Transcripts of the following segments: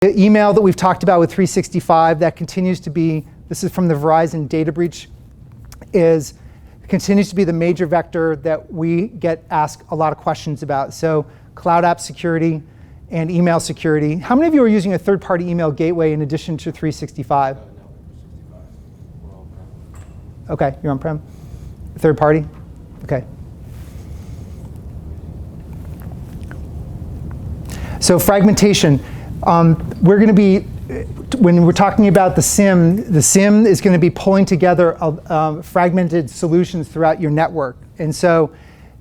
The email that we've talked about with 365 that continues to be, this is from the Verizon data breach, continues to be the major vector that we get asked a lot of questions about. So cloud app security and email security. How many of you are using a third-party email gateway in addition to 365? Okay, you're on-prem. Third party? Okay. So fragmentation. We're going to be, when we're talking about the SIEM is going to be pulling together fragmented solutions throughout your network. And so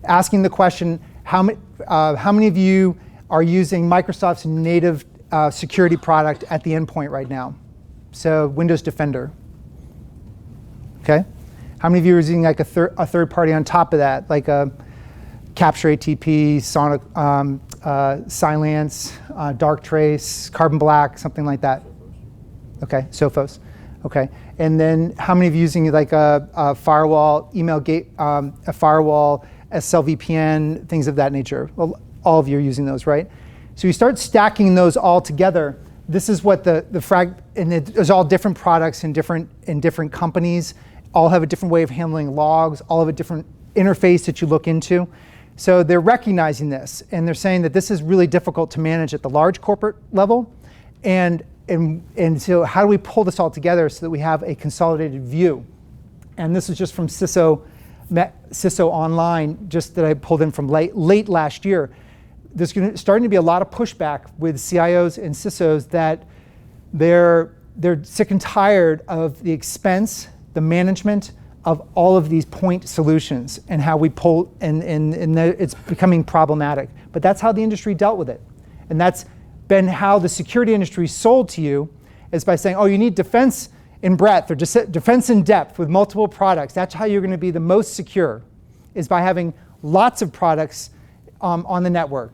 asking the question, how many of you are using Microsoft's native security product at the endpoint right now? So Windows Defender. Okay. How many of you are using like a third party on top of that, like a Capture ATP, Sonic, Cylance, Darktrace, Carbon Black, something like that? Okay, Sophos. Okay, and then how many of you using like a firewall, email gate, a firewall, SLVPN, things of that nature? Well, all of you are using those, right? So you start stacking those all together. This is what and there's all different products in different companies. All have a different way of handling logs, all have a different interface that you look into. So they're recognizing this, and they're saying that this is really difficult to manage at the large corporate level. And so how do we pull this all together so that we have a consolidated view? And this is just from CISO Online, just that I pulled in from late last year. There's starting to be a lot of pushback with CIOs and CISOs that they're sick and tired of the expense, the management of all of these point solutions and how we pull, and it's becoming problematic. But that's how the industry dealt with it. And that's been how the security industry sold to you, is by saying, oh, you need defense in breadth or defense in depth with multiple products. That's how you're going to be the most secure, is by having lots of products on the network.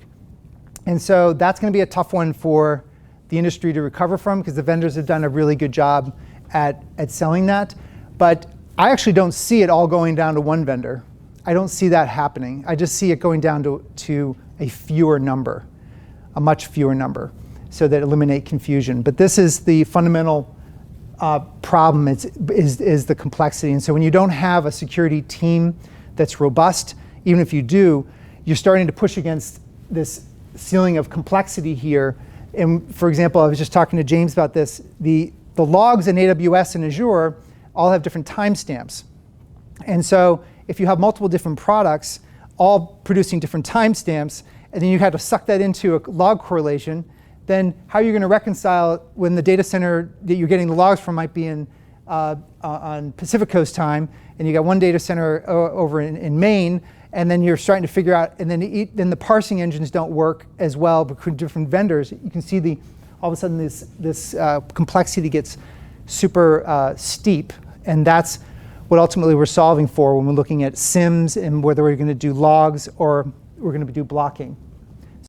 And so that's going to be a tough one for the industry to recover from, because the vendors have done a really good job at selling that. But I actually don't see it all going down to one vendor. I don't see that happening. I just see it going down to a fewer number, a much fewer number, so that eliminate confusion. But this is the fundamental problem, is the complexity. And so when you don't have a security team that's robust, even if you do, you're starting to push against this ceiling of complexity here. And for example, I was just talking to James about this. The logs in AWS and Azure all have different timestamps. And so if you have multiple different products, all producing different timestamps, and then you had to suck that into a log correlation, then how are you going to reconcile it when the data center that you're getting the logs from might be on Pacific Coast time, and you got one data center over in Maine, and then you're starting to figure out, and then the parsing engines don't work as well between different vendors. You can see all of a sudden this complexity gets super steep, and that's what ultimately we're solving for when we're looking at SIEMs and whether we're going to do logs or we're going to do blocking.